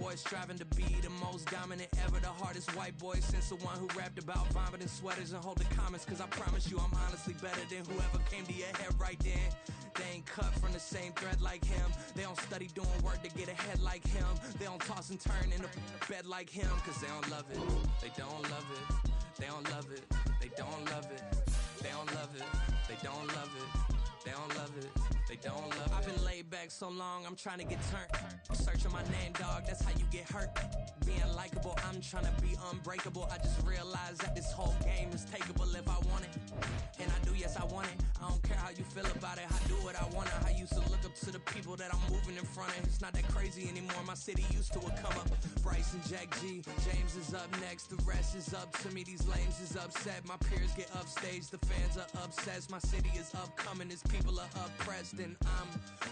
boy striving to be the most dominant ever, the hardest white boy since the one who rapped about vomiting sweaters and hold the comments, cause I promise you I'm honestly better than whoever came to your head right then. They ain't cut from the same thread like him. They don't study doing work to get ahead like him. They don't toss and turn in the bed like him, cause they don't love it. They don't love it. They don't love it. They don't love it. They don't love it. They don't love it. They don't love it. They don't love it. I've been laid back so long, I'm trying to get turned. Searching my name, dog, that's how you get hurt. Being likable, I'm trying to be unbreakable. I just realized that this whole game is takeable if I want it. And I do, yes, I want it. I don't care how you feel about it. I do what I want. I used to look up to the people that I'm moving in front of. It's not that crazy anymore. My city used to a come up. Bryce and Jack G. James is up next. The rest is up to me. These lames is upset. My peers get upstage. The fans are obsessed. My city is upcoming. His people are oppressed. And I'm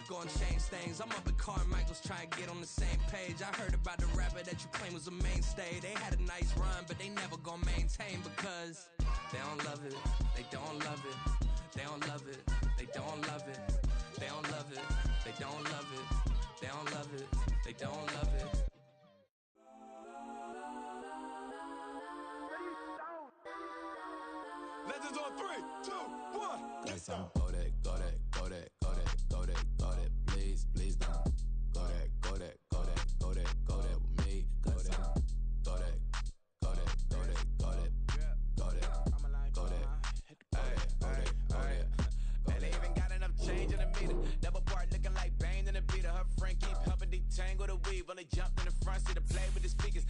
gonna change things. I'm up at Carmichael's trying to get on the same page. I heard about the rapper that you claim was a mainstay. They had a nice run, but they never gonna maintain because they don't love it. They don't love it. They don't love it. They don't love it. They don't love it. They don't love it. They don't love it. They don't love it. Legends on 3, 2, 1. Yes, I'm go that, go that, go that, go that, go that, go that. Please, please don't go that, go that, go that, go that, go that with me. Go that, go that, go that, go that, go that, go that, go that. And they even got enough change in the meter. Double part looking like Bane in the beater. Her friend keep helping detangle the weave. Only jumped in the front seat to play with the speakers.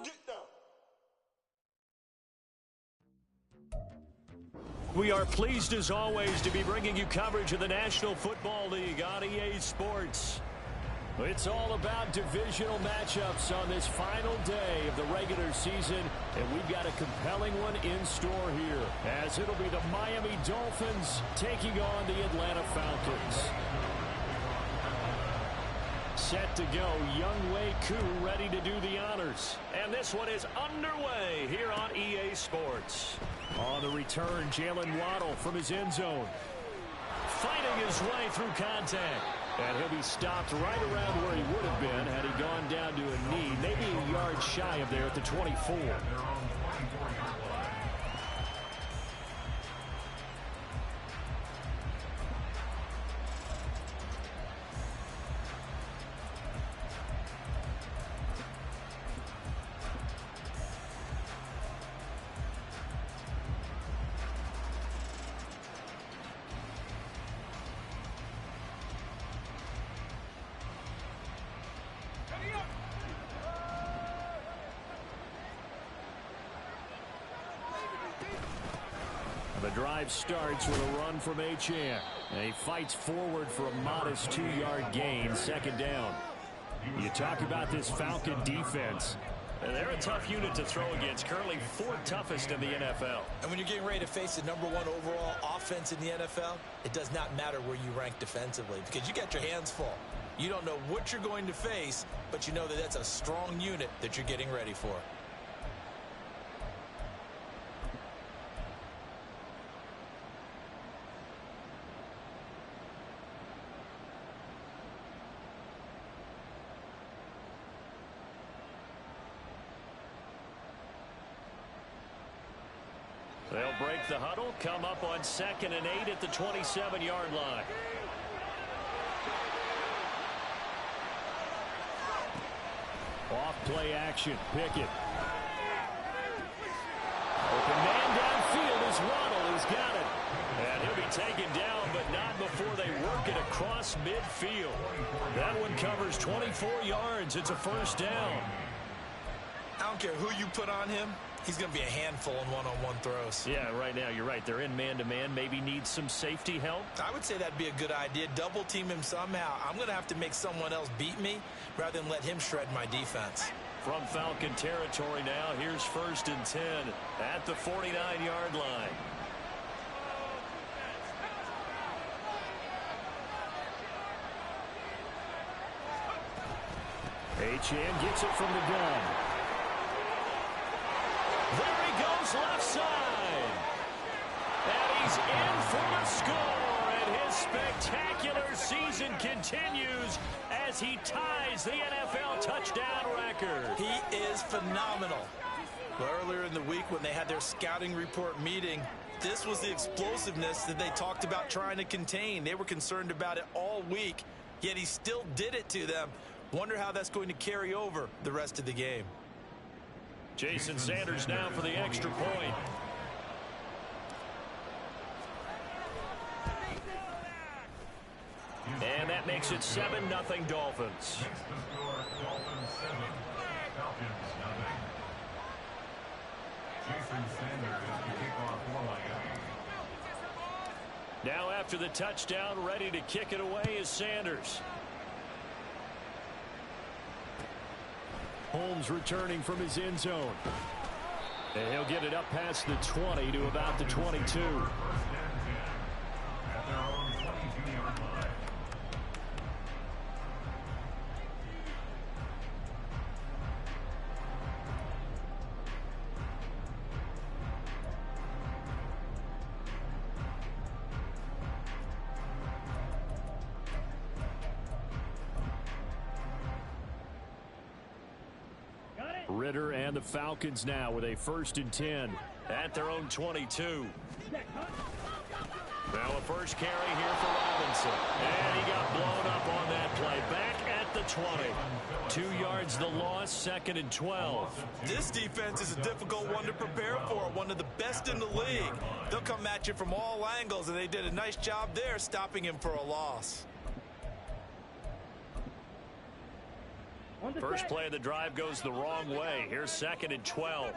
Get down. We are pleased as always to be bringing you coverage of the National Football League on EA Sports. It's all about divisional matchups on this final day of the regular season, and we've got a compelling one in store here, as it'll be the Miami Dolphins taking on the Atlanta Falcons. Set to go, Younghoe Koo ready to do the honors. And this one is underway here on EA Sports. On the return, Jalen Waddle from his end zone, fighting his way through contact. And he'll be stopped right around where he would have been had he gone down to a knee, maybe a yard shy of there at the 24. The drive starts with a run from Achane. And he fights forward for a modest 2-yard gain, second down. You talk about this Falcon defense. They're a tough unit to throw against, currently 4th toughest in the NFL. And when you're getting ready to face the #1 overall offense in the NFL, it does not matter where you rank defensively because you got your hands full. You don't know what you're going to face, but you know that that's a strong unit that you're getting ready for. They'll break the huddle, come up on 2nd and 8 at the 27-yard line. Off play action, Pickett. Open man downfield is Waddle. He's got it. And he'll be taken down, but not before they work it across midfield. That one covers 24 yards. It's a first down. I don't care who you put on him. He's going to be a handful in one-on-one throws. Yeah, right now, you're right. They're in man-to-man. Maybe needs some safety help. I would say that'd be a good idea. Double team him somehow. I'm going to have to make someone else beat me rather than let him shred my defense. From Falcon territory now, here's 1st and 10 at the 49-yard line. Achane gets it from the gun. There he goes left side. And he's in for the score. And his spectacular season continues as he ties the NFL touchdown record. He is phenomenal. Well, earlier in the week when they had their scouting report meeting, this was the explosiveness that they talked about trying to contain. They were concerned about it all week, yet he still did it to them. Wonder how that's going to carry over the rest of the game. Jason Sanders now for the extra point. And that makes it 7-0 Dolphins. Now after the touchdown, ready to kick it away is Sanders. Holmes returning from his end zone. And he'll get it up past the 20 to about the 22. Ritter and the Falcons now with a 1st and 10 at their own 22. Now a first carry here for Robinson. And he got blown up on that play. Back at the 20. 2 yards the loss, 2nd and 12. This defense is a difficult one to prepare for. One of the best in the league. They'll come at you from all angles, and they did a nice job there stopping him for a loss. First play of the drive goes the wrong way. Here's 2nd and 12.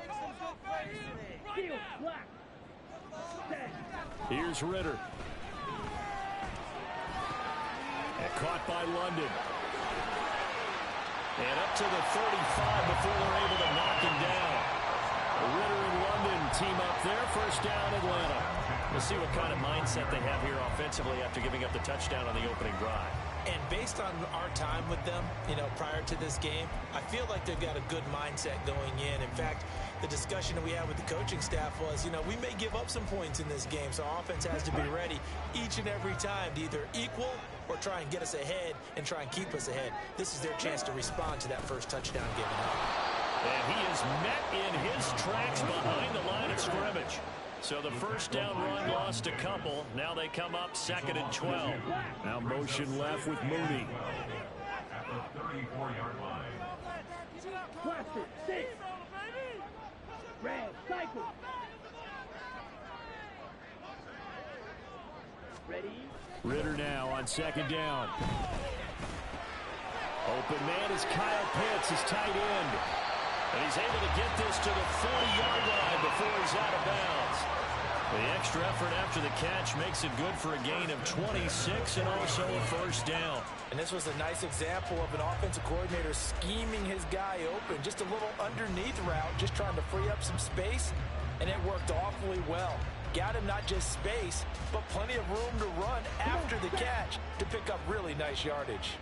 Here's Ritter. And caught by London. And up to the 35 before they're able to knock him down. Ritter and London team up there. First down, Atlanta. We'll see what kind of mindset they have here offensively after giving up the touchdown on the opening drive. And based on our time with them, prior to this game, I feel like they've got a good mindset going in. In fact, the discussion that we had with the coaching staff was, we may give up some points in this game, so our offense has to be ready each and every time to either equal or try and get us ahead and try and keep us ahead. This is their chance to respond to that first touchdown given up. And he is met in his tracks behind the line of scrimmage. So the first down run lost a couple. Now they come up 2nd and 12. Now motion left with Mooney. At the 34-yard line. Cluster, 6. Red, cycle. Ready? Ritter now on 2nd down. Open man is Kyle Pitts, his tight end. And he's able to get this to the 40-yard line before he's out of bounds. The extra effort after the catch makes it good for a gain of 26 and also a first down. And this was a nice example of an offensive coordinator scheming his guy open. Just a little underneath route, just trying to free up some space, and it worked awfully well. Got him not just space, but plenty of room to run after the catch to pick up really nice yardage.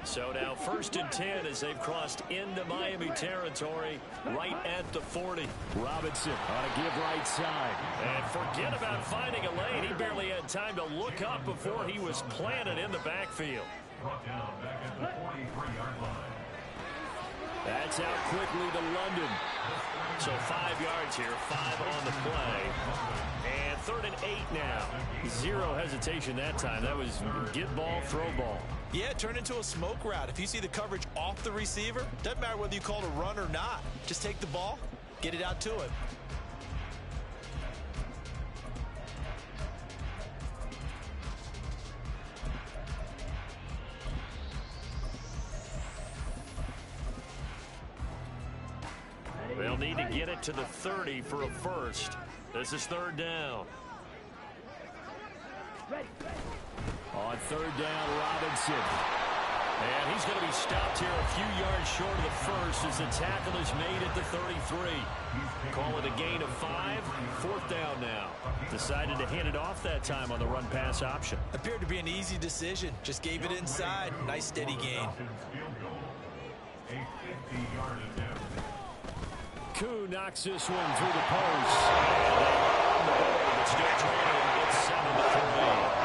So now 1st and 10 as they've crossed into Miami territory right at the 40. Robinson on a give right side. And forget about finding a lane. He barely had time to look up before he was planted in the backfield. Brought down back at the 43-yard line. That's out quickly to London. So 5 yards here, 5 on the play. And 3rd and 8 now. Zero hesitation that time. That was get ball, throw ball. Yeah, turn into a smoke route. If you see the coverage off the receiver, doesn't matter whether you call it a run or not. Just take the ball, get it out to him. They'll need to get it to the 30 for a first. This is 3rd down. On 3rd down, Robinson. And he's going to be stopped here a few yards short of the first as the tackle is made at the 33. Call it a gain of 5. 4th down now. Decided to hand it off that time on the run-pass option. Appeared to be an easy decision. Just gave it inside. Nice steady gain. A 50-yard attempt. Koo knocks this one through the post. And the board, but still trailing. It's 7-3.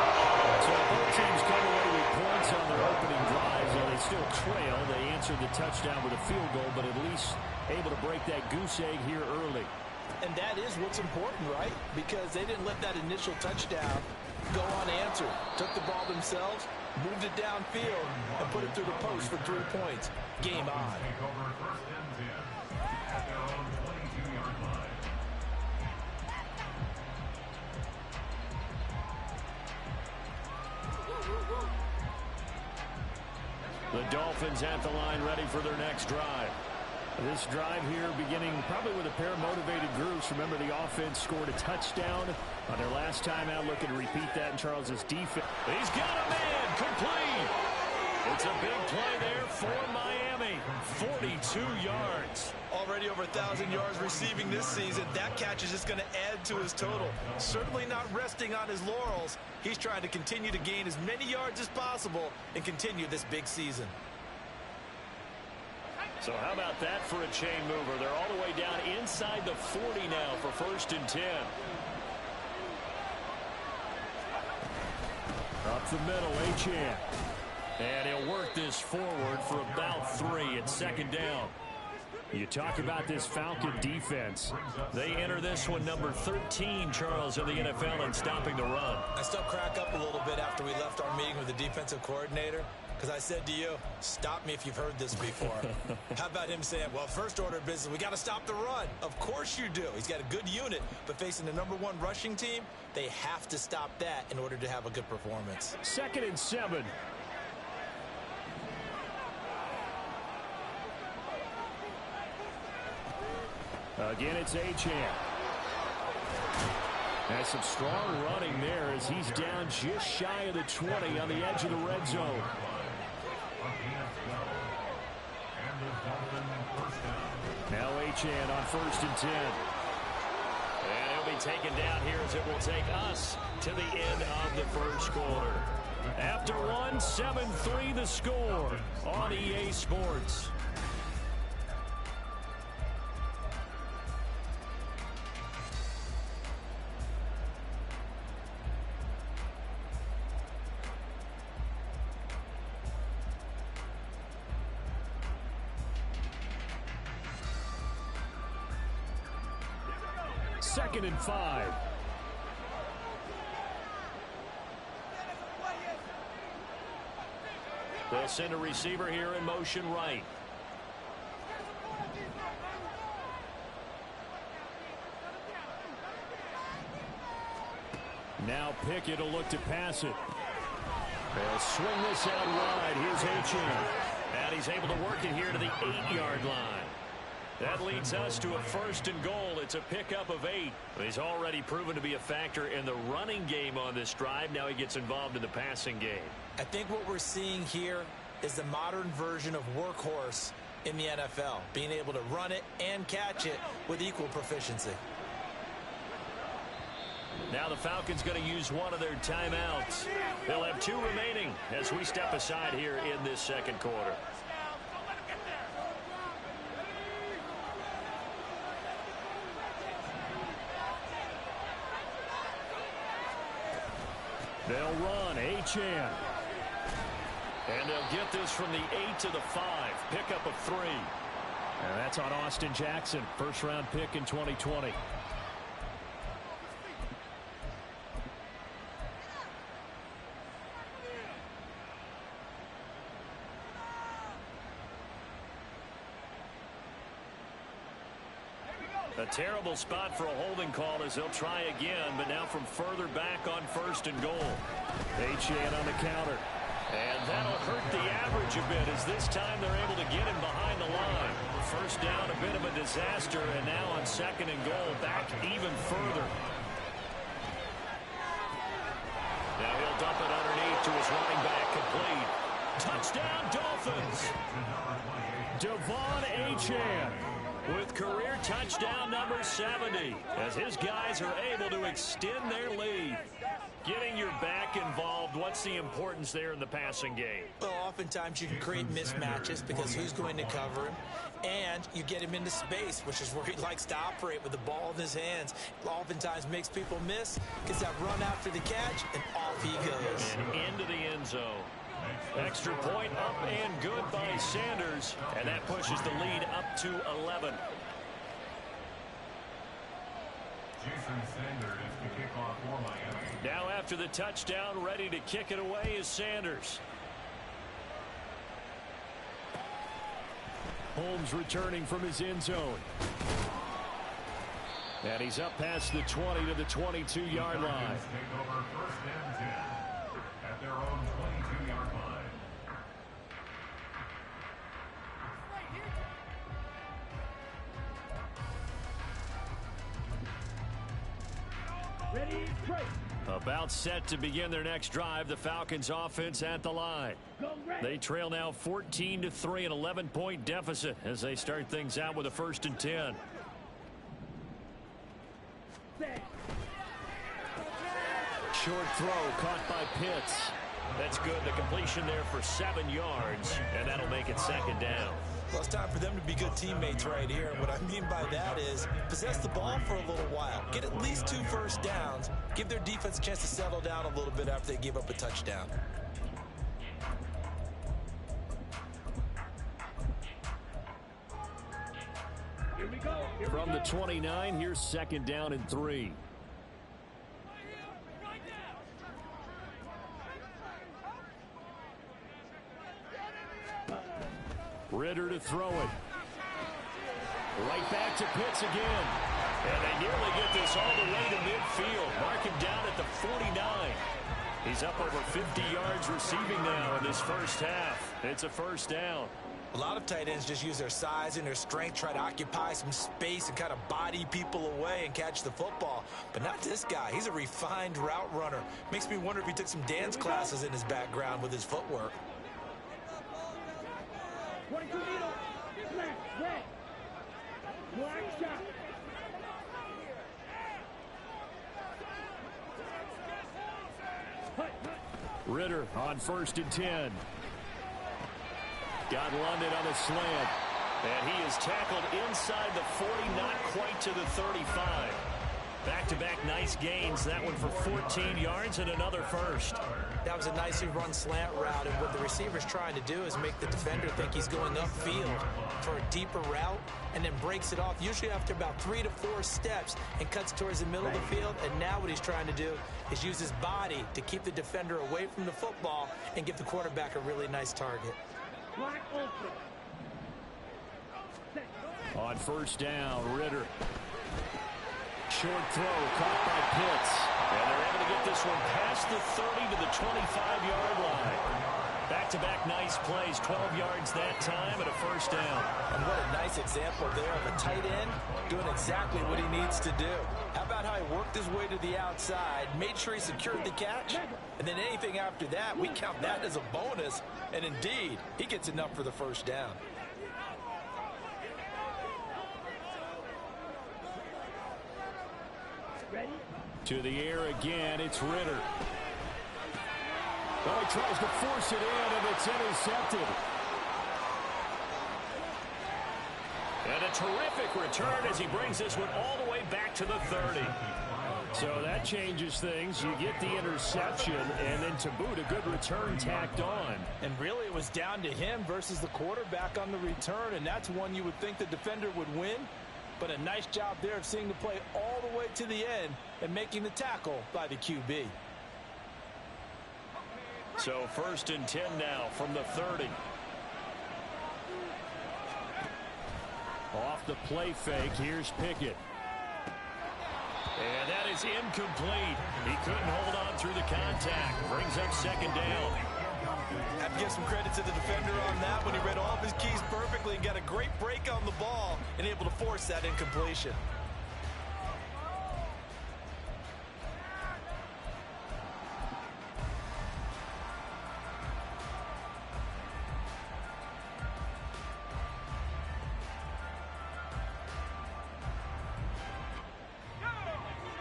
So both teams come away with points on their opening drives, and they still trail. They answered the touchdown with a field goal, but at least able to break that goose egg here early. And that is what's important, right? Because they didn't let that initial touchdown go unanswered. Took the ball themselves, moved it downfield, and put it through the post for 3 points. Game on. Take over 1st and 10 at their own 22-yard line. The Dolphins at the line ready for their next drive. This drive here beginning probably with a pair of motivated groups. Remember, the offense scored a touchdown on their last time out. Looking to repeat that in Charles's defense. He's got a man complete. It's a big play there for Miami. 42 yards. Already over 1,000 yards receiving this season. That catch is just going to add to his total. Certainly not resting on his laurels. He's trying to continue to gain as many yards as possible and continue this big season. So how about that for a chain mover? They're all the way down inside the 40 now for 1st and 10. Up the middle, Achane. And he'll work this forward for about 3 at 2nd down. You talk about this Falcon defense. They enter this one number 13, Charles, in the NFL in stopping the run. I still crack up a little bit after we left our meeting with the defensive coordinator, because I said to you, stop me if you've heard this before. How about him saying, well, first order of business, we got to stop the run. Of course you do. He's got a good unit, but facing the #1 rushing team, they have to stop that in order to have a good performance. 2nd and 7. Again, it's Achane. Has some strong running there as he's down just shy of the 20 on the edge of the red zone. Now Achane on 1st and 10. And he'll be taken down here as it will take us to the end of the first quarter. After one, 7-3 the score on EA Sports. Second and 5. They'll send a receiver here in motion right. Now Pickett will look to pass it. They'll swing this out wide. Here's Achane. And he's able to work it here to the 8-yard line. That leads us to a 1st and goal. It's a pickup of 8. He's already proven to be a factor in the running game on this drive. Now he gets involved in the passing game. I think what we're seeing here is the modern version of workhorse in the NFL, being able to run it and catch it with equal proficiency. Now the Falcons going to use one of their timeouts. They'll have 2 remaining as we step aside here in this second quarter. They'll run Achane. And they'll get this from the 8 to the 5. Pickup of 3. And that's on Austin Jackson, first-round pick in 2020. A terrible spot for a holding call as they'll try again, but now from further back on 1st and goal. Achane on the counter. And that'll hurt the average a bit as this time they're able to get him behind the line. First down, a bit of a disaster, and now on 2nd and goal, back even further. Now he'll dump it underneath to his running back, complete. Touchdown, Dolphins! Devon Achane with career touchdown number 70 as his guys are able to extend their lead. Getting your back involved, what's the importance there in the passing game? Well, oftentimes you can create mismatches because who's going to cover him, and you get him into space, which is where he likes to operate with the ball in his hands. Oftentimes makes people miss, gets that run after the catch, and off he goes. And into the end zone. Extra point up and good by Sanders, and that pushes the lead up to 11. Jason Sanders to kick off for Miami. Now after the touchdown, ready to kick it away is Sanders. Holmes returning from his end zone. And he's up past the 20 to the 22-yard line. Take over 1st and 10 at their own 22-yard line. Ready, break. About set to begin their next drive, the Falcons offense at the line. They trail now 14-3, an 11-point deficit as they start things out with a 1st and 10. Short throw caught by Pitts. That's good. The completion there for 7 yards, and that'll make it 2nd down. Well, it's time for them to be good teammates right here. And what I mean by that is possess the ball for a little while. Get at least 2 first downs. Give their defense a chance to settle down a little bit after they give up a touchdown. Here we go. From the 29, here's 2nd down and 3. Ritter to throw it. Right back to Pitts again. And they nearly get this all the way to midfield. Mark him down at the 49. He's up over 50 yards receiving now in this first half. It's a 1st down. A lot of tight ends just use their size and their strength, try to occupy some space and kind of body people away and catch the football. But not this guy. He's a refined route runner. Makes me wonder if he took some dance classes in his background with his footwork. 22 needle. Black, red. Black shot. Ritter on 1st and 10. Got London on the slant. And he is tackled inside the 40, not quite to the 35. Back-to-back nice gains. That one for 14 yards and another 1st. That was a nicely run slant route, and what the receiver's trying to do is make the defender think he's going upfield for a deeper route and then breaks it off, usually after about 3 to 4 steps, and cuts towards the middle of the field. And now what he's trying to do is use his body to keep the defender away from the football and give the quarterback a really nice target. Black open. On 1st down, Ritter. Short throw caught by Pitts. And they're able to get this one past the 30 to the 25-yard line. Back-to-back nice plays, 12 yards that time and a first down. And what a nice example there of a tight end doing exactly what he needs to do. How about how he worked his way to the outside, made sure he secured the catch, and then anything after that, we count that as a bonus. And indeed, he gets enough for the first down. Ready? To the air again, it's Ritter. Oh, he tries to force it in, and it's intercepted. And a terrific return as he brings this one all the way back to the 30. So that changes things. You get the interception, and then to boot, a good return tacked on. And really, it was down to him versus the quarterback on the return, and that's one you would think the defender would win. But a nice job there of seeing the play all the way to the end and making the tackle by the QB. So 1st and 10 now from the 30. Off the play fake, here's Pickett. And that is incomplete. He couldn't hold on through the contact. Brings up 2nd down. I have to give some credit to the defender on that when he read all of his keys perfectly and got a great break on the ball and able to force that incompletion.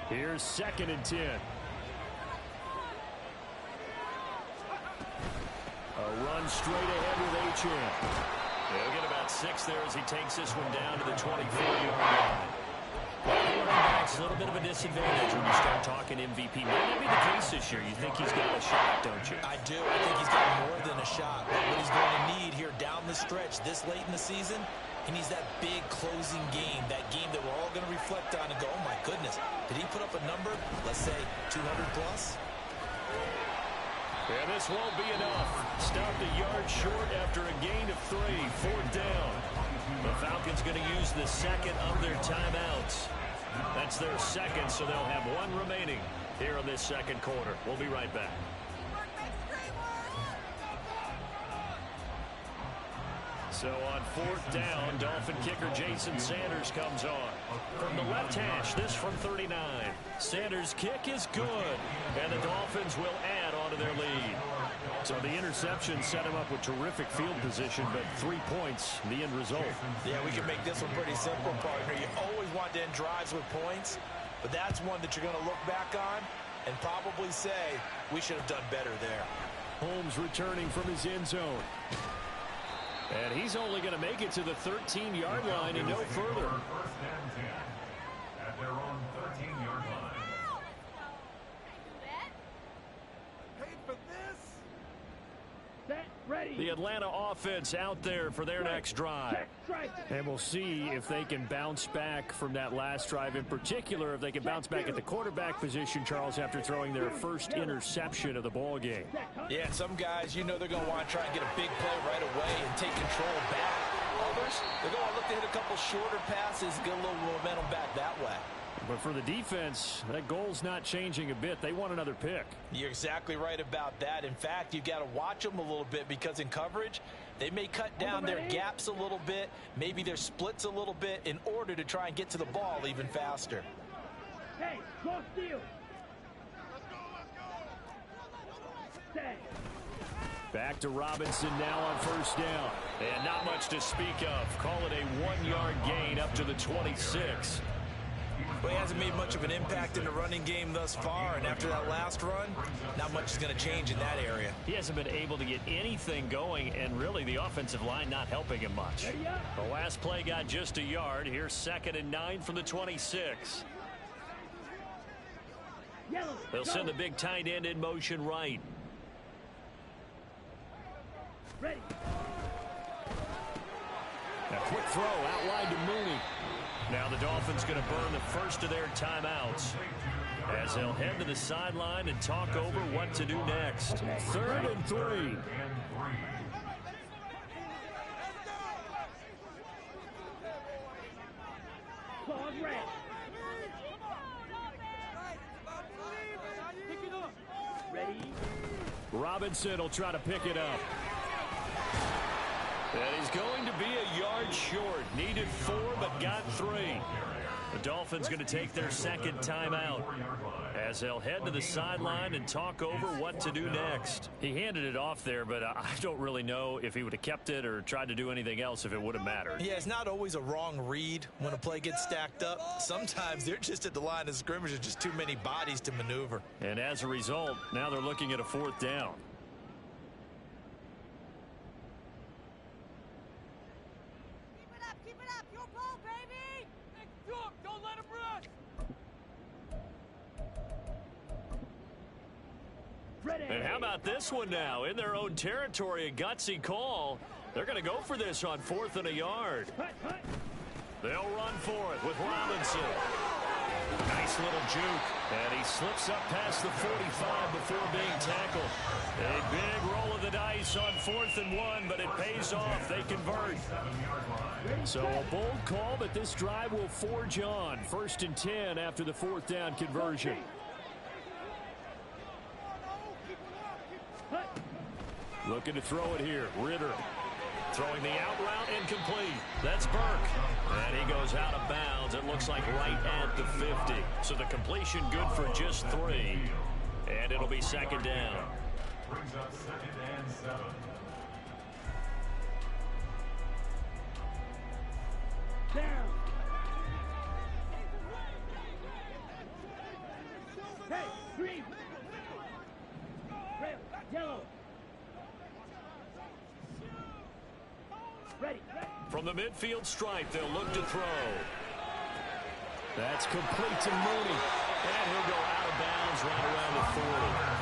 Here's 2nd and 10. A run straight ahead with Achane. He'll get about 6 there as he takes this one down to the 24-yard line. It's a little bit of a disadvantage when you start talking MVP. Might not be the case this year. You think he's got a shot, don't you? I do. I think he's got more than a shot. But what he's going to need here down the stretch this late in the season, he needs that big closing game, that game that we're all going to reflect on and go, oh, my goodness, did he put up a number, let's say, 200 plus? And this won't be enough. Stopped a yard short after a gain of 3. 4th down. The Falcons going to use the second of their timeouts. That's their second, so they'll have 1 remaining here in this 2nd quarter. We'll be right back. So on 4th down, Dolphin kicker Jason Sanders comes on. From the left hash, this from 39. Sanders' kick is good, and the Dolphins will add on to their lead. So the interception set him up with terrific field position, but 3 points, the end result. Yeah, we can make this one pretty simple, partner. You always want to end drives with points, but that's one that you're going to look back on and probably say, we should have done better there. Holmes returning from his end zone. And he's only going to make it to the 13-yard line and no further. 1st and 10 at their own 13-yard line. Paid for this. Set, ready. The Atlanta offense out there for their next drive. And we'll see if they can bounce back from that last drive. In particular, if they can bounce back at the quarterback position, Charles, after throwing their first interception of the ball game. Yeah, and some guys, you know they're going to want to try and get a big play right away and take control back. Others, they're going to look to hit a couple shorter passes, get a little momentum back that way. But for the defense, that goal's not changing a bit. They want another pick. You're exactly right about that. In fact, you've got to watch them a little bit because in coverage, they may cut down their gaps a little bit, maybe their splits a little bit in order to try and get to the ball even faster. Hey, cross field. Set. Back to Robinson now on 1st down. And not much to speak of. Call it a 1-yard gain up to the 26. Well, he hasn't made much of an impact in the running game thus far, and after that last run, not much is going to change in that area. He hasn't been able to get anything going, and really the offensive line not helping him much. The last play got just a yard. Here's 2nd and 9 from the 26. They'll send the big tight end in motion right. Ready. A quick throw outlined to Mooney. Now the Dolphins going to burn the first of their timeouts as they'll head to the sideline and talk over what to do next. 3rd and 3. Claws red. Ready. Robinson will try to pick it up. And he's going to be a yard short. Needed 4, but got 3. The Dolphins going to take their second timeout as they'll head to the sideline and talk over what to do next. He handed it off there, but I don't really know if he would have kept it or tried to do anything else if it would have mattered. Yeah, it's not always a wrong read when a play gets stacked up. Sometimes they're just at the line of scrimmage. There's just too many bodies to maneuver. And as a result, now they're looking at a 4th down. Keep it up. Your ball, baby. Don't let him rush. And how about this one now? In their own territory, a gutsy call. They're going to go for this on 4th and a yard. They'll run for it with Robinson. Nice little juke. And he slips up past the 45 before being tackled. A big roll of the dice on 4th and 1, but it pays off. They convert. So a bold call, but this drive will forge on. 1st and 10 after the 4th down conversion. Looking to throw it here. Ritter throwing the out route, incomplete. That's Burke. And he goes out of bounds. It looks like right at the 50. So the completion good for just 3. And it'll be 2nd down. Brings up 2nd and 7. Down. Hey, green. Red, yellow. Ready. From the midfield stripe, they'll look to throw. That's complete to Mooney. And he'll go out of bounds right around the 40.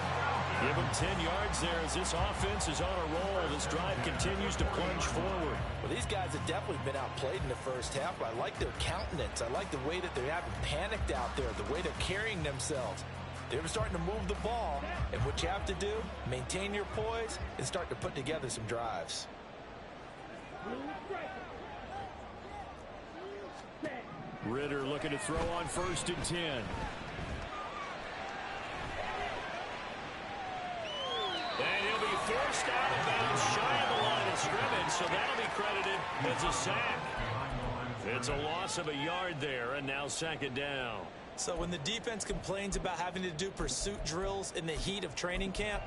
Give him 10 yards there as this offense is on a roll. This drive continues to plunge forward. Well, these guys have definitely been outplayed in the first half, but I like their countenance. I like the way that they haven't panicked out there, the way they're carrying themselves. They're starting to move the ball, and what you have to do, maintain your poise and start to put together some drives. Ritter looking to throw on 1st and 10. And he'll be forced out of bounds shy of the line of scrimmage, so that'll be credited as a sack. It's a loss of a yard there, and now 2nd down. So when the defense complains about having to do pursuit drills in the heat of training camp,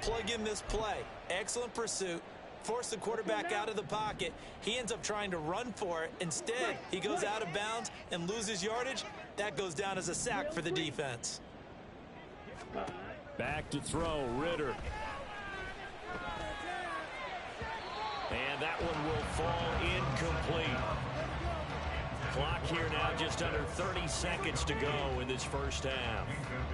plug in this play. Excellent pursuit. Force the quarterback out of the pocket. He ends up trying to run for it. Instead, he goes out of bounds and loses yardage. That goes down as a sack for the defense. Back to throw, Ritter. And that one will fall incomplete. Clock here now just under 30 seconds to go in this first half.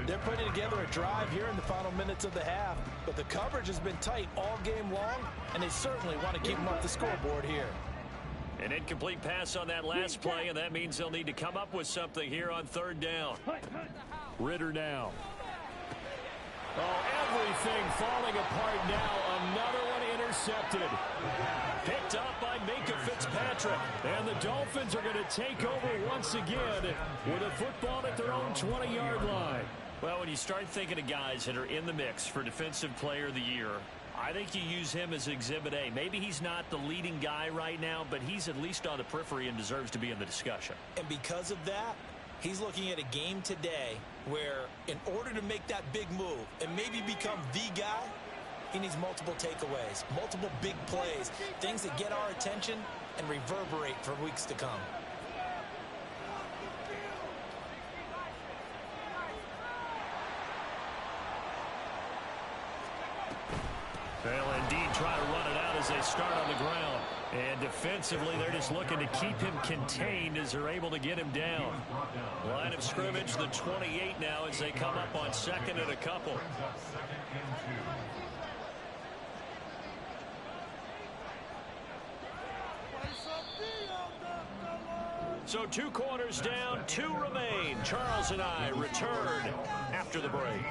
They're putting together a drive here in the final minutes of the half, but the coverage has been tight all game long, and they certainly want to keep them off the scoreboard here. An incomplete pass on that last play, and that means they'll need to come up with something here on 3rd down. Ritter now. Oh, everything falling apart now. Another one intercepted. Picked up by Minka Fitzpatrick. And the Dolphins are going to take over once again with a football at their own 20-yard line. Well, when you start thinking of guys that are in the mix for Defensive Player of the Year, I think you use him as Exhibit A. Maybe he's not the leading guy right now, but he's at least on the periphery and deserves to be in the discussion. And because of that, he's looking at a game today where in order to make that big move and maybe become the guy, he needs multiple takeaways, multiple big plays, things that get our attention and reverberate for weeks to come. They'll indeed try to run it out as they start on the ground. And defensively, they're just looking to keep him contained as they're able to get him down. Line of scrimmage, the 28 now as they come up on 2nd and a couple. So 2 corners down, 2 remain. Charles and I return after the break.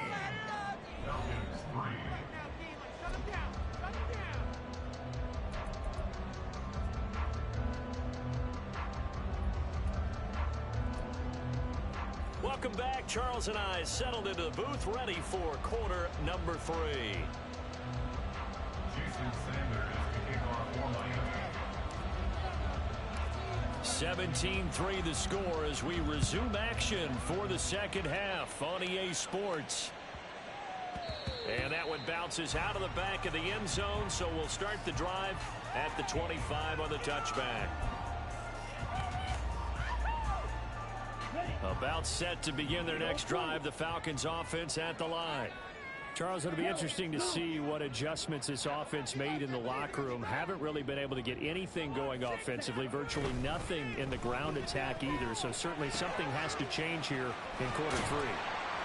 Welcome back. Charles and I settled into the booth, ready for quarter number 3. 17-3 the score as we resume action for the second half on EA Sports. And that one bounces out of the back of the end zone, so we'll start the drive at the 25 on the touchback. About set to begin their next drive, the Falcons offense at the line. Charles, it'll be interesting to see what adjustments this offense made in the locker room. Haven't really been able to get anything going offensively, virtually nothing in the ground attack either. So certainly something has to change here in quarter three.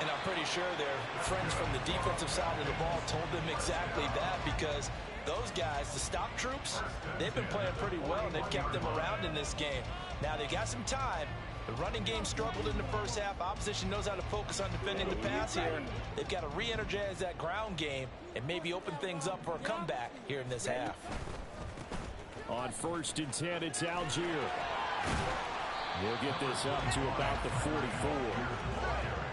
And I'm pretty sure their friends from the defensive side of the ball told them exactly that, because those guys, the stop troops, they've been playing pretty well, and they've kept them around in this game. Now, they got some time. The running game struggled in the first half. Opposition knows how to focus on defending the pass here. They've got to re-energize that ground game and maybe open things up for a comeback here in this half. On 1st and 10, it's Algier. We'll get this up to about the 44.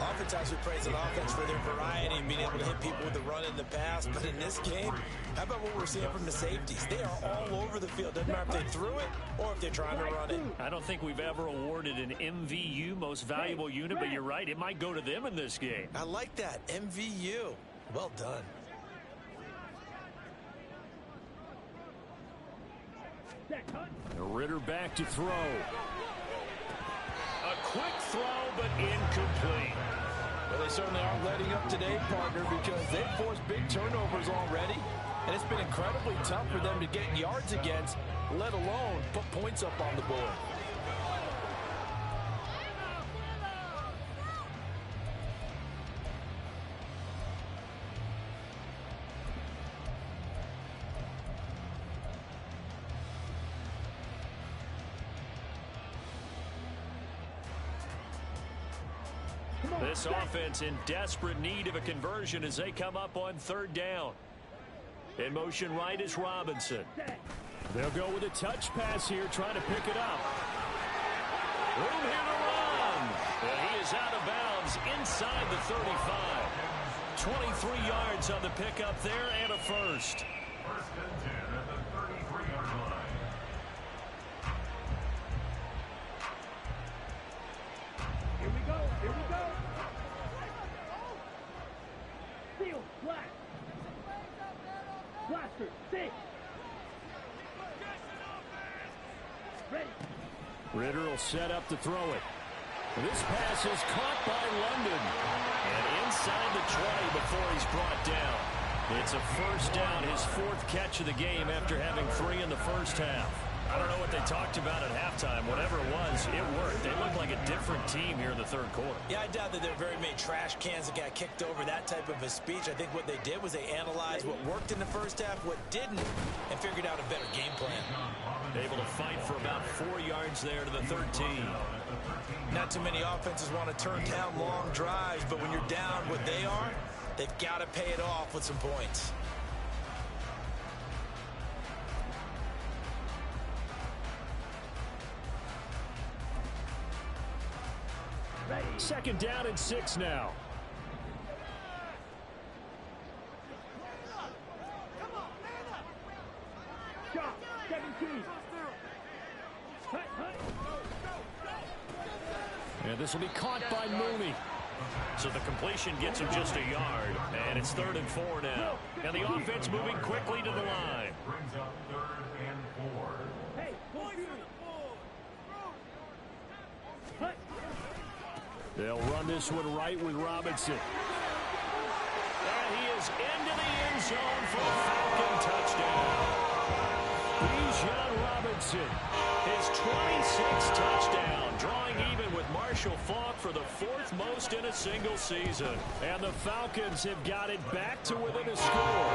Oftentimes we praise an offense for their variety and being able to hit people with the run and the pass. But in this game, how about what we're seeing from the safeties? They are all over the field. Doesn't matter if they threw it or if they're trying to run it. I don't think we've ever awarded an MVU, most valuable unit, but you're right. It might go to them in this game. I like that. MVU. Well done. Ritter back to throw. A quick throw, but incomplete. Well, they certainly aren't letting up today, partner, because they've forced big turnovers already, and it's been incredibly tough for them to get yards against, let alone put points up on the board. This offense in desperate need of a conversion as they come up on 3rd down. In motion right is Robinson. They'll go with a touch pass here, trying to pick it up. Room here to run. And he is out of bounds inside the 35. 23 yards on the pickup there and a first. 1st and 10 at the 33-yard line. Here we go. Here we go. Seal, black. Blaster, 6. Ready. Ritter will set up to throw it. This pass is caught by London. And inside the 20 before he's brought down. It's a first down, his 4th catch of the game after having 3 in the first half. I don't know what they talked about at halftime. Whatever it was, it worked. They looked like a different team here in the 3rd quarter. Yeah, I doubt that there are very many trash cans that got kicked over, that type of a speech. I think what they did was they analyzed what worked in the first half, what didn't, and figured out a better game plan. Able to fight for about 4 yards there to the 13. Not too many offenses want to turn down long drives, but when you're down what they are, they've got to pay it off with some points. Second down and 6 now. Shot, 17. And this will be caught by Mooney. So the completion gets him just a yard. And it's 3rd and 4 now. And the offense moving quickly to the line. Brings up 3rd and 4. Hey, boys on the board. They'll run this one right with Robinson. And he is into the end zone for a Falcon touchdown. Bijan Robinson, his 26th touchdown, drawing even with Marshall Faulk for the 4th most in a single season. And the Falcons have got it back to within a score.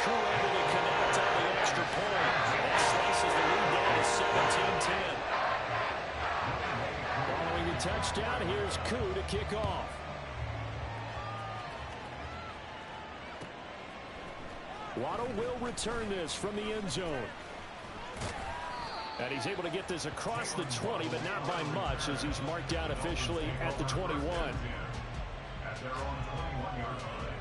Crew able to connect on the extra point. That slices the lead down to 17-10. Following the touchdown, here's Koo to kick off. Waddle will return this from the end zone. And he's able to get this across the 20, but not by much, as he's marked down officially at the 21. At their own 21-yard line.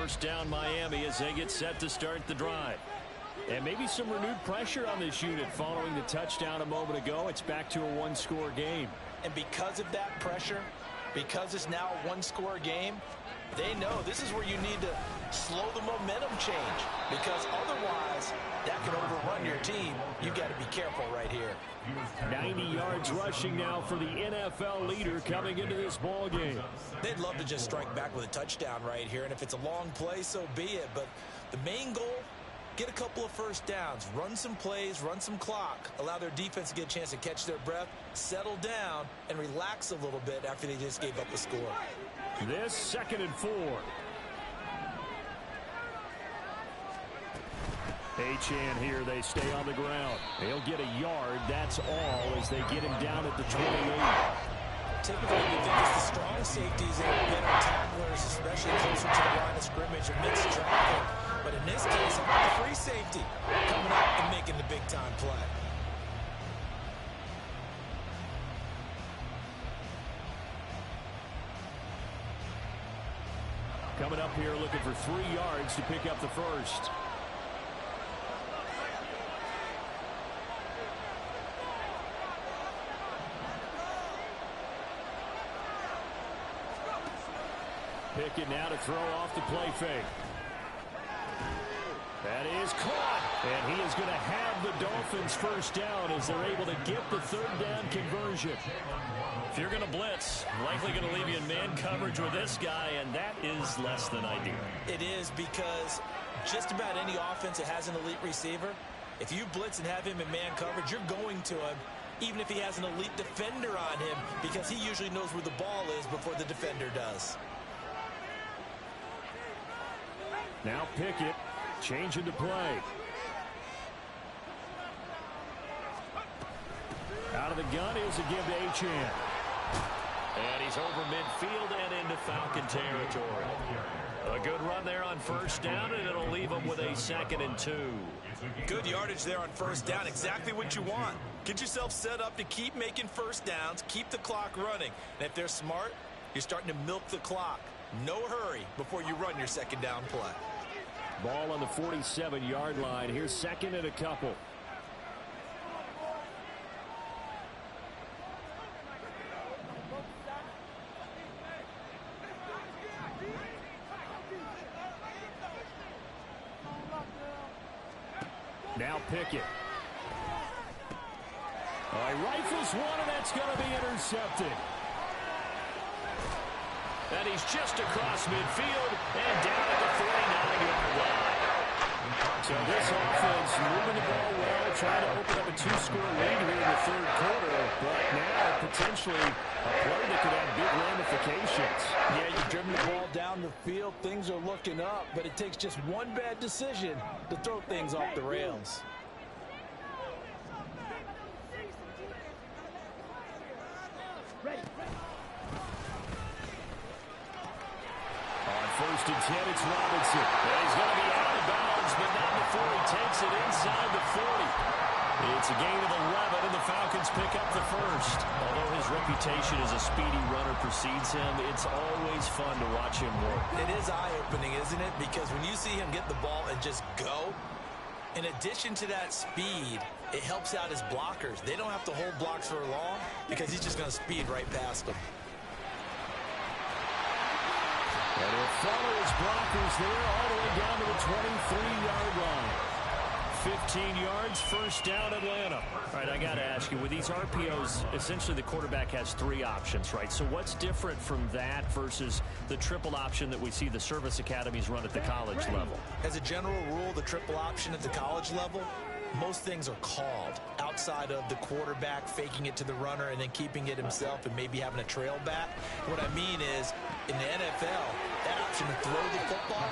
First down Miami as they get set to start the drive. And maybe some renewed pressure on this unit following the touchdown a moment ago. It's back to a one-score game. And because of that pressure, because it's now a one-score game, they know this is where you need to slow the momentum change, because otherwise that can overrun your team. You've got to be careful right here. 90 yards rushing now for the NFL leader coming into this ball game. They'd love to just strike back with a touchdown right here, and if it's a long play, so be it. But the main goal, get a couple of first downs, run some plays, run some clock, allow their defense to get a chance to catch their breath, settle down, and relax a little bit after they just gave up a score. This 2nd and 4. Achane here, they stay on the ground. They'll get a yard, that's all, as they get him down at the 28. Typically, we think it's the strong safeties that are better tacklers, especially closer to the line of scrimmage amidst traffic. But in this case, how about the free safety coming up and making the big-time play? Coming up here looking for 3 yards to pick up the first. Pickett now to throw off the play fake. That is caught, and he is going to have the Dolphins first down as they're able to get the 3rd down conversion. If you're going to blitz, likely going to leave you in man coverage with this guy, and that is less than ideal. It is, because just about any offense that has an elite receiver, if you blitz and have him in man coverage, you're going to him, even if he has an elite defender on him, because he usually knows where the ball is before the defender does. Now Pickett, changing to play. Out of the gun, here's a give to Achane. And he's over midfield and into Falcon territory. A good run there on first down, and it'll leave him with a 2nd and 2. Good yardage there on first down. Exactly what you want. Get yourself set up to keep making first downs, keep the clock running. And if they're smart, you're starting to milk the clock. No hurry before you run your 2nd down play. Ball on the 47-yard line. Here's 2nd and a couple. Now Pickett. He rifles one, and that's going to be intercepted. And he's just across midfield and down at the 49-yard line. So this offense moving the ball well, trying to open up a 2-score lead here in the 3rd quarter. But now potentially a play that could have big ramifications. Yeah, you've driven the ball down the field. Things are looking up, but it takes just one bad decision to throw things off the rails. First and 10, it's Robinson. And he's going to be out of bounds, but not before he takes it inside the 40. It's a gain of 11, and the Falcons pick up the first. Although his reputation as a speedy runner precedes him, it's always fun to watch him work. It is eye-opening, isn't it? Because when you see him get the ball and just go, in addition to that speed, it helps out his blockers. They don't have to hold blocks for long because he's just going to speed right past them. And he'll follow his blockers there all the way down to the 23-yard line. 15 yards, first down, Atlanta. All right, I got to ask you, with these RPOs, essentially the quarterback has 3 options, right? So what's different from that versus the triple option that we see the service academies run at the college level? As a general rule, the triple option at the college level, most things are called outside of the quarterback faking it to the runner and then keeping it himself and maybe having a trail back. What I mean is, in the NFL, that option to throw the football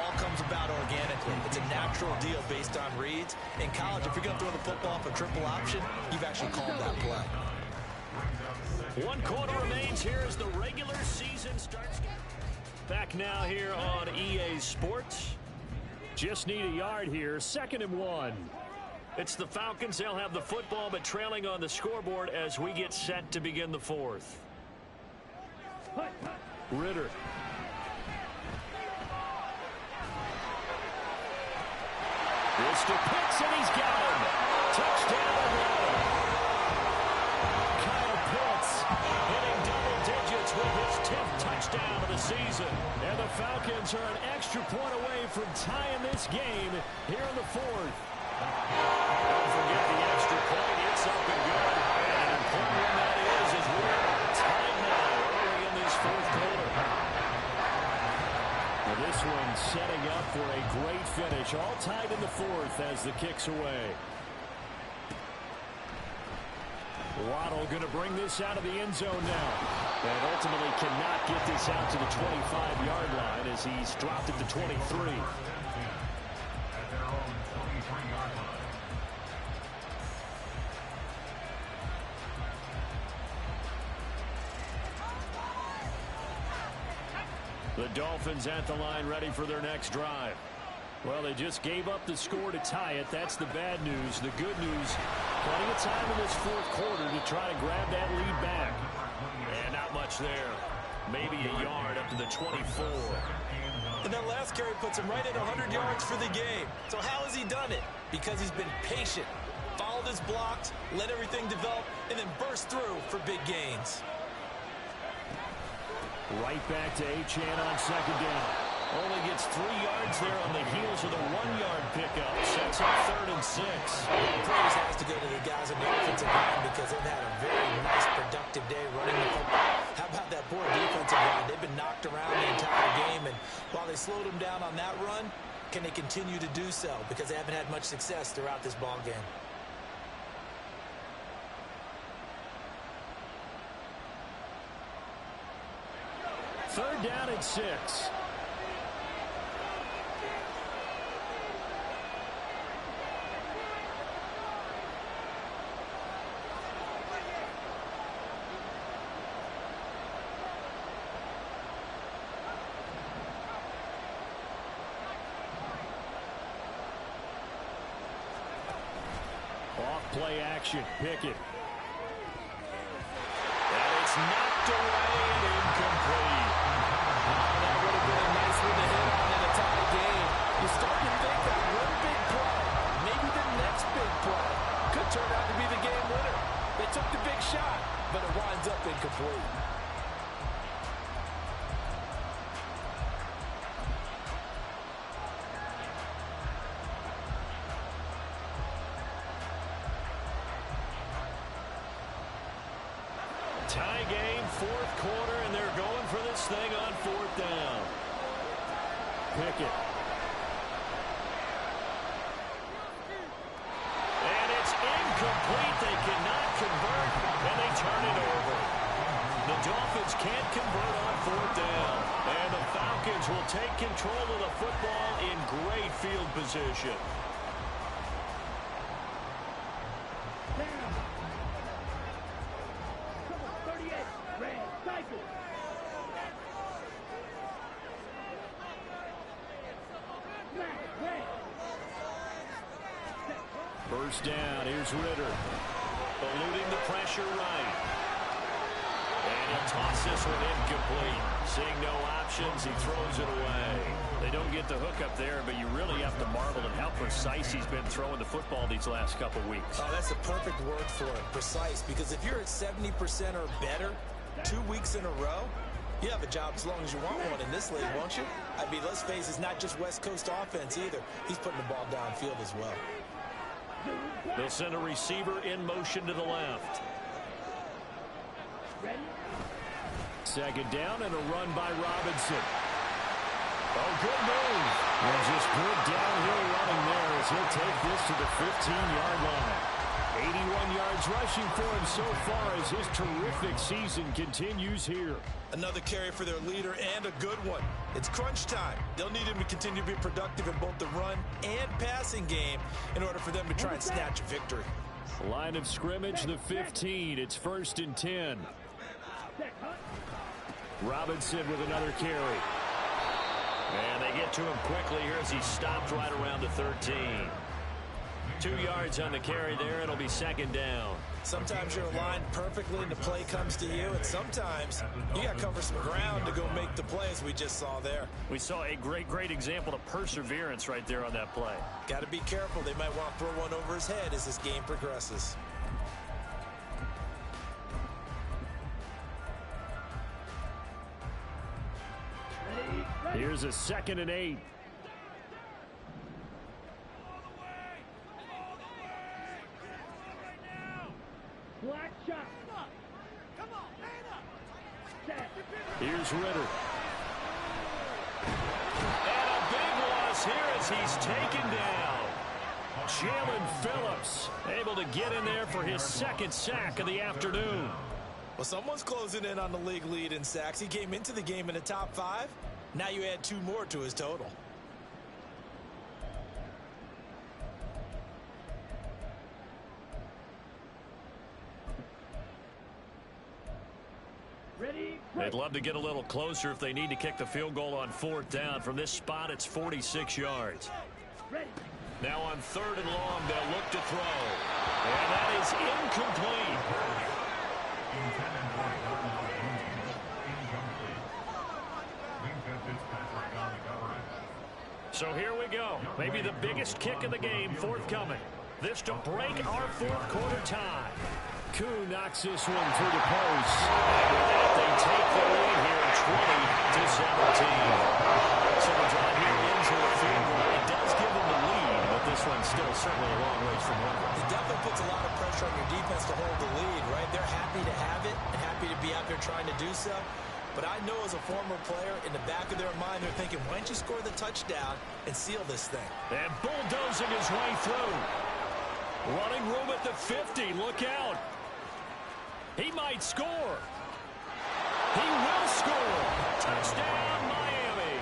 all comes about organically. It's a natural deal based on reads. In college, if you're going to throw the football off a triple option, you've actually called that play. 1 quarter remains here as the regular season starts. Back now here on EA Sports. Just need a yard here. 2nd and 1. It's the Falcons. They'll have the football, but trailing on the scoreboard as we get set to begin the 4th. Ritter. This to Pitts, and he's got him. Touchdown, Atlanta. Kyle Pitts hitting double digits with his 10th touchdown of the season. And the Falcons are an extra point away from tying this game here in the fourth. Don't forget the extra point. It's up and good. And an important one that is as we're tied now early in this fourth quarter. Well, this one setting up for a great finish. All tied in the fourth as the kick's away. Waddle going to bring this out of the end zone now. And ultimately cannot get this out to the 25-yard line as he's dropped it to 23. At their own 23-yard line. The Dolphins at the line ready for their next drive. Well, they just gave up the score to tie it. That's the bad news. The good news, plenty of time in this fourth quarter to try to grab that lead back. And not much there. Maybe a yard up to the 24. And that last carry puts him right at 100 yards for the game. So how has he done it? Because he's been patient, followed his blocks, let everything develop, and then burst through for big gains. Right back to Achane on second down. Only gets 3 yards there on the heels of the 1-yard pickup. Sets up 3rd and 6. Praise has to go to the guys on the offensive line because they've had a very nice, productive day running the football. How about that poor defensive line? They've been knocked around the entire game, and while they slowed them down on that run, can they continue to do so? Because they haven't had much success throughout this ball game. Third down and 6. Off play action. Pickett. And it's knocked away and incomplete. That would have been a nice one to hit on in a tie game. You start to think that one big play, maybe the next big play, could turn out to be the game winner. They took the big shot, but it winds up incomplete. Tie game, fourth quarter, and they're going for this thing on 4th down. Pickett. And it's incomplete. They cannot convert, and they turn it over. The Dolphins can't convert on 4th down, and the Falcons will take control of the football in great field position. First down, here's Ritter. Eluding the pressure right. And he'll toss this one incomplete. Seeing no options, he throws it away. They don't get the hook up there, but you really have to marvel at how precise he's been throwing the football these last couple weeks. Oh, that's a perfect word for it, precise, because if you're at 70% or better 2 weeks in a row, you have a job as long as you want one in this league, won't you? I mean, let's face it, it's not just West Coast offense either. He's putting the ball downfield as well. They'll send a receiver in motion to the left. Second down and a run by Robinson. Oh, good move. And just good downhill running there as he'll take this to the 15-yard line. 81 yards rushing for him so far as his terrific season continues here. Another carry for their leader and a good one. It's crunch time. They'll need him to continue to be productive in both the run and passing game in order for them to try and snatch a victory. Line of scrimmage, the 15. It's 1st and 10. Robinson with another carry. And they get to him quickly here as he stopped right around the 13. 2 yards on the carry there. It'll be second down. Sometimes you're aligned perfectly and the play comes to you, and sometimes you got to cover some ground to go make the play, as we just saw there. We saw a great example of perseverance right there on that play. Got to be careful. They might want to throw one over his head as this game progresses. Here's a 2nd and 8. Black shot. Come on, man up. Set. Here's Ritter. And a big loss here as he's taken down. Jalen Phillips able to get in there for his 2nd sack of the afternoon. Well, someone's closing in on the league lead in sacks. He came into the game in the top 5. Now you add 2 more to his total. Ready. They'd love to get a little closer if they need to kick the field goal on 4th down. From this spot, it's 46 yards. Ready. Now on 3rd and long, they'll look to throw. And that is incomplete. Intended for incomplete. Lincoln Fitzpatrick on the coverage. So here we go. Maybe the biggest kick of the game forthcoming. This to break our 4th quarter tie. Koo knocks this one through the post. And with that, they take the lead here 20-17. So the drive here into a field goal. It does give them the lead, but this one's still certainly a long ways from over. It definitely puts a lot of pressure on your defense to hold the lead, right? They're happy to have it and happy to be out there trying to do so. But I know as a former player, in the back of their mind, they're thinking, why don't you score the touchdown and seal this thing? And bulldozing his way through. Running room at the 50. Look out. He might score. He will score. Touchdown, Miami.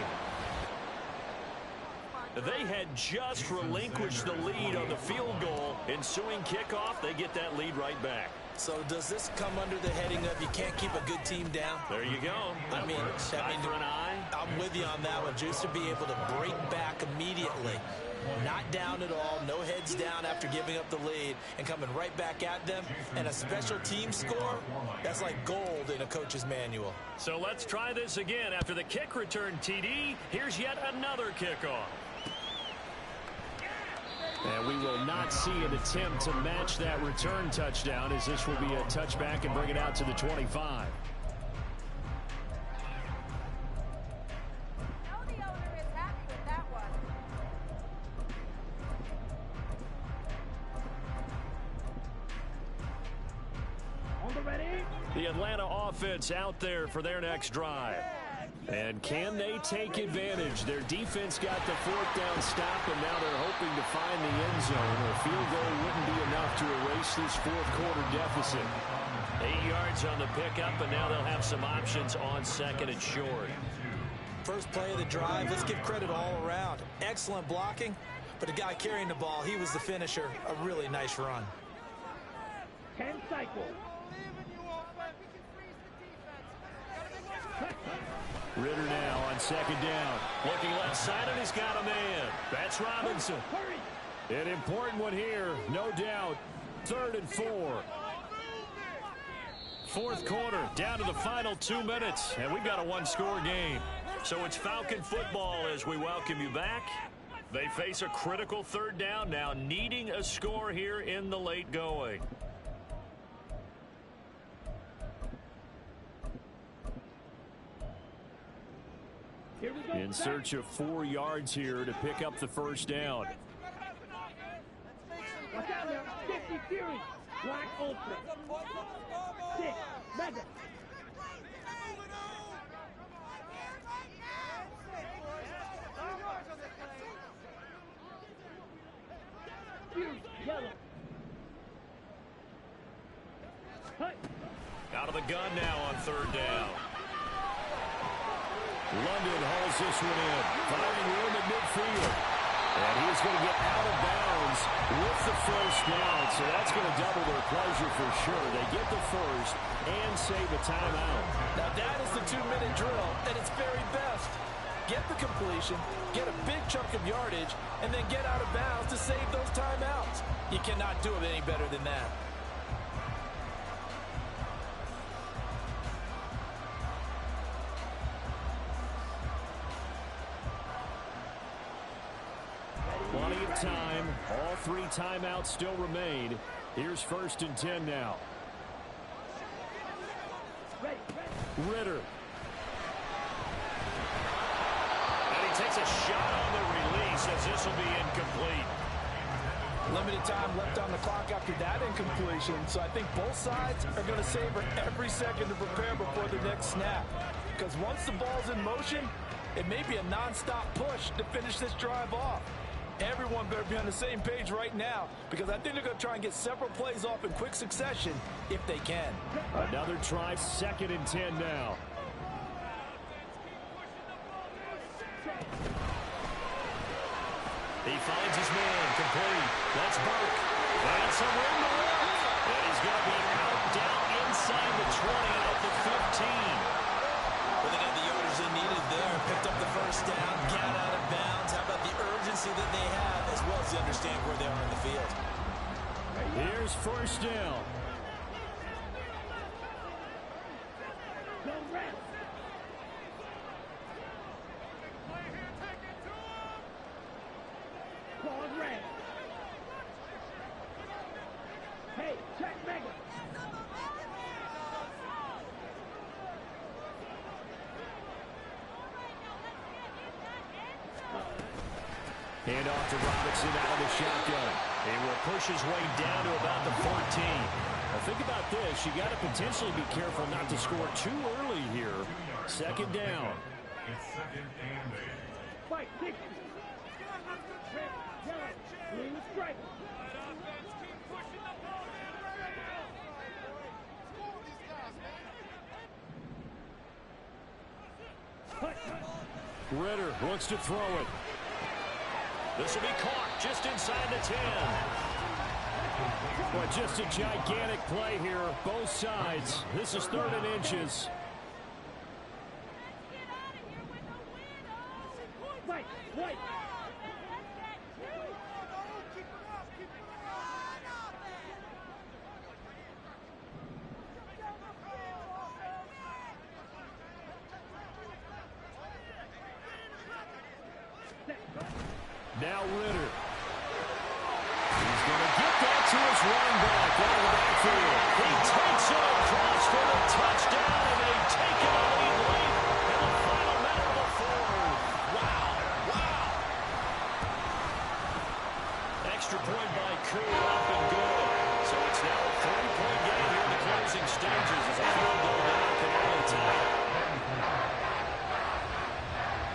They had just relinquished the lead on the field goal. Ensuing kickoff, they get that lead right back. So does this come under the heading of you can't keep a good team down? There you go. I mean, for an eye. I'm with you on that one. Just to be able to break back immediately. Not down at all, no heads down after giving up the lead and coming right back at them. And a special team score, that's like gold in a coach's manual. So let's try this again. After the kick return TD, here's yet another kickoff. And we will not see an attempt to match that return touchdown, as this will be a touchback and bring it out to the 25. The Atlanta offense out there for their next drive. And can they take advantage? Their defense got the 4th down stop, and now they're hoping to find the end zone. A field goal wouldn't be enough to erase this 4th quarter deficit. 8 yards on the pickup, and now they'll have some options on 2nd and short. First play of the drive, let's give credit all around. Excellent blocking, but the guy carrying the ball, he was the finisher. A really nice run. 10 cycles. Ritter now on 2nd down. Looking left side, and he's got a man. That's Robinson. An important one here, no doubt. 3rd and 4. 4th quarter, down to the final 2 minutes, and we've got a 1-score game. So it's Falcon football as we welcome you back. They face a critical 3rd down now, needing a score here in the late going. In search of 4 yards here to pick up the 1st down. Watch out now. 50 Fury. Black Ultra. 6 Mega. Fury. Yellow. Hey. Out of the gun now on 3rd down. London hauls this one in, finding room at midfield. And he's going to get out of bounds with the 1st down, so that's going to double their pleasure for sure. They get the 1st and save a timeout. Now that is the 2-minute drill at its very best. get the completion, get a big chunk of yardage, and then get out of bounds to save those timeouts. You cannot do it any better than that. Plenty of time. All 3 timeouts still remain. Here's 1st and 10 now. Ritter. And he takes a shot on the release as this will be incomplete. Limited time left on the clock after that incompletion, so I think both sides are going to savor every second to prepare before the next snap. Because once the ball's in motion, it may be a non-stop push to finish this drive off. Everyone better be on the same page right now, because I think they're going to try and get several plays off in quick succession if they can. Another try, 2nd and 10 now. He finds his man, complete. That's Burke. And some room to work. And he's going to be out down inside the 20 out the 15. Well, they got the yardage they needed there. Picked up the first down, got out of bounds. How about the urgency that they have, as well as they understand where they are in the field? Here's 1st down. Hey, check Mega. Hand off to Robinson out of the shotgun. He will push his way down to about the 14. Now think about this. You got to potentially be careful not to score too early here. 2nd down. It's 2nd and 8. Fight, 60. Red, yellow, blue, stripe. Ritter looks to throw it. This will be caught just inside the 10. Well, just a gigantic play here, both sides. This is 3rd and inches. Wait, wait. Now Ritter. He's going to get that to his running back out of the backfield. He takes it across for the touchdown, and they take it a lead late in the final minute of the 4th. Wow, wow. Extra point by Koo, up and good. So it's now a 3-point game here in the closing stages as a field goal now can only tie it.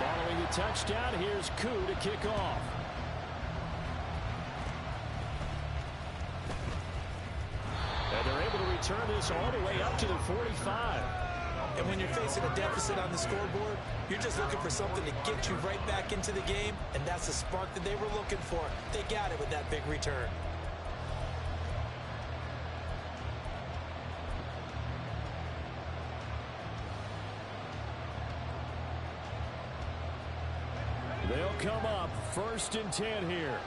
Following the touchdown, here's Koo to kick off. And they're able to return this all the way up to the 45. And when you're facing a deficit on the scoreboard, you're just looking for something to get you right back into the game, and that's the spark that they were looking for. They got it with that big return. They'll come up 1st and 10 here.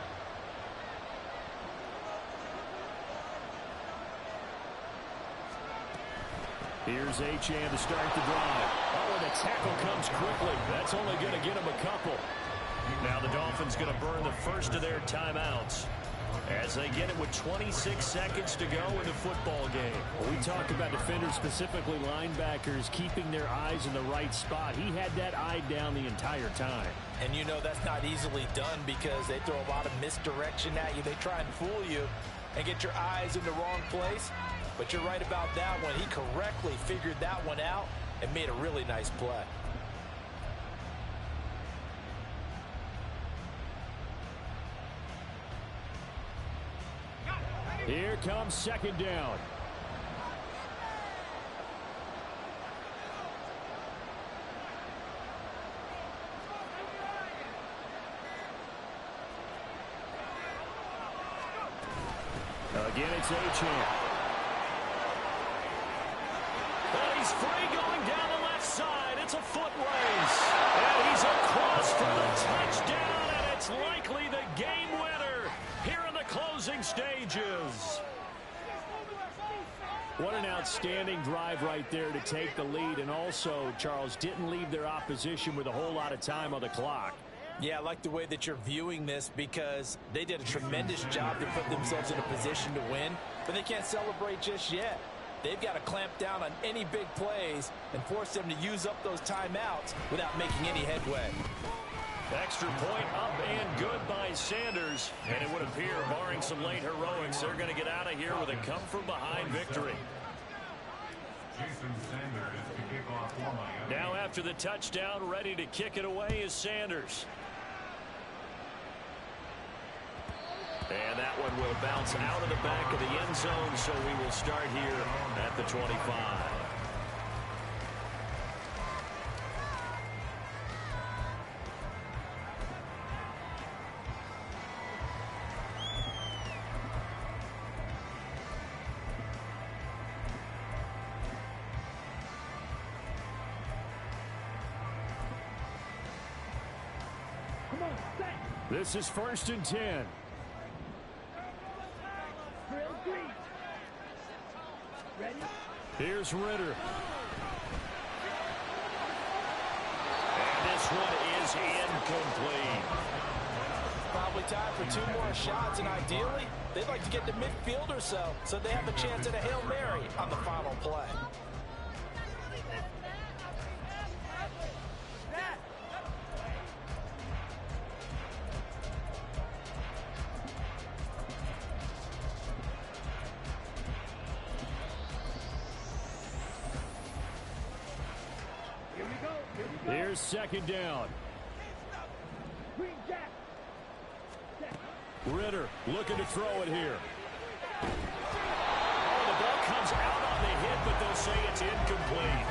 Here's Achane to start the drive. Oh, and the tackle comes quickly. That's only going to get him a couple. Now the Dolphins going to burn the first of their timeouts as they get it with 26 seconds to go in the football game. Well, we talk about defenders, specifically linebackers, keeping their eyes in the right spot. He had that eye down the entire time. And you know that's not easily done because they throw a lot of misdirection at you. They try and fool you and get your eyes in the wrong place. But you're right about that one. He correctly figured that one out and made a really nice play. Here comes 2nd down. Again, it's Achane. And he's free going down the left left side. It's a foot race. And he's across for the touchdown, and it's likely the game winner here in the closing stages. What an outstanding drive right there to take the lead. And also, Charles, didn't leave their opposition with a whole lot of time on the clock. Yeah, I like the way that you're viewing this because they did a tremendous job to put themselves in a position to win, but they can't celebrate just yet. They've got to clamp down on any big plays and force them to use up those timeouts without making any headway. Extra point up and good by Sanders. And it would appear, barring some late heroics, they're going to get out of here with a come-from-behind victory. Jason Sanders to kick off for Miami. Now after the touchdown, ready to kick it away is Sanders. And that one will bounce out of the back of the end zone, so we will start here at the 25. This is 1st and 10. Here's Ritter. And this one is incomplete. Probably time for 2 more shots, and ideally, they'd like to get to midfield or so they have a chance at a Hail Mary on the final play. Here's 2nd down. Ritter looking to throw it here. Oh, the ball comes out on the hit, but they'll say it's incomplete.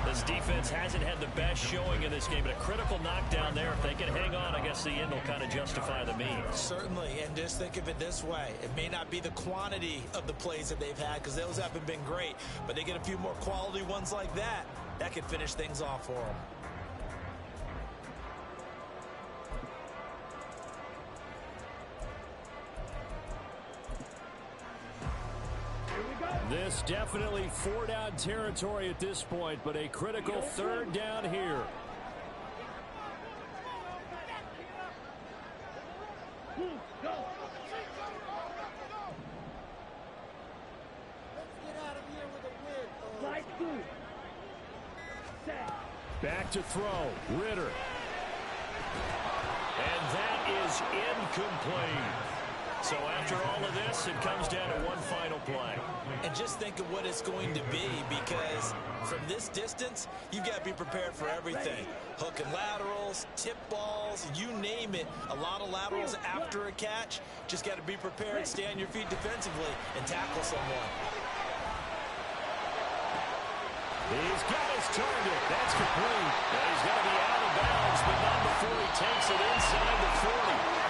This defense hasn't had the best showing in this game, but a critical knockdown there. If they can hang on, I guess the end will kind of justify the means. Certainly, and just think of it this way. It may not be the quantity of the plays that they've had because those haven't been great, but they get a few more quality ones like that. That could finish things off for them. This definitely 4-down territory at this point, but a critical 3rd down here. Back to throw. Ritter. And that is incomplete. So after all of this, it comes down to one final play. And just think of what it's going to be, because from this distance, you've got to be prepared for everything. Hook and laterals, tip balls, you name it. A lot of laterals after a catch. Just got to be prepared, stay on your feet defensively, and tackle someone. He's got his target. That's complete. And he's going to be out of bounds, but not before he takes it inside the 40.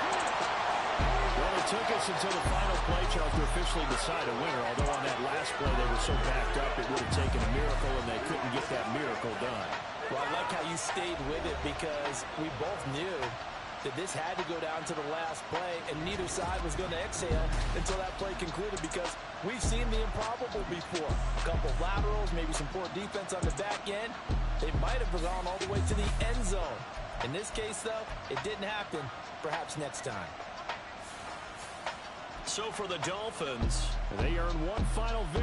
Well, it took us until the final play, Charles, to officially decide a winner. Although on that last play they were so backed up, it would have taken a miracle, and they couldn't get that miracle done. Well, I like how you stayed with it, because we both knew that this had to go down to the last play, and neither side was going to exhale until that play concluded, because we've seen the improbable before. A couple of laterals, maybe some poor defense on the back end. They might have gone all the way to the end zone. In this case, though, it didn't happen. Perhaps next time. So for the Dolphins, they earn one final victory.